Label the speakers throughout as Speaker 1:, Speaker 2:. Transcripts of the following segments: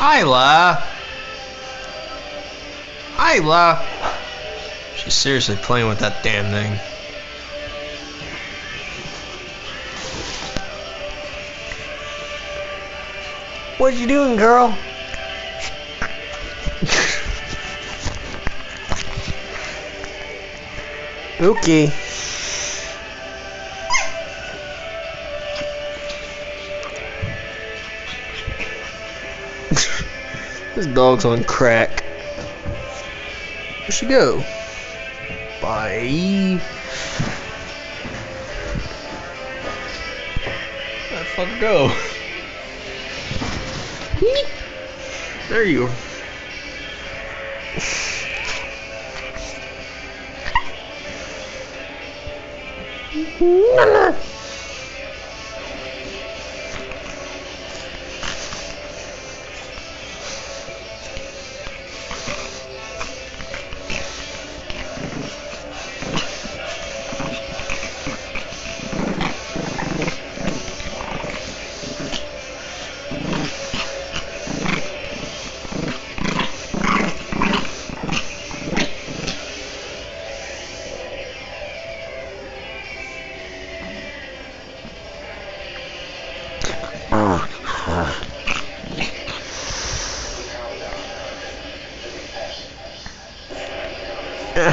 Speaker 1: Isla! Isla! She's seriously playing with that damn thing.
Speaker 2: What you doing, girl? Okay. This dog's on crack. Where'd she go? Bye. Where'd the fuck go? There you are.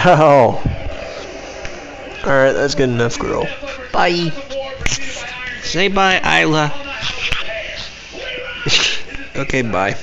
Speaker 2: Ow. Alright, that's good enough, girl. Bye.
Speaker 1: Say bye, Isla.
Speaker 2: Okay, bye.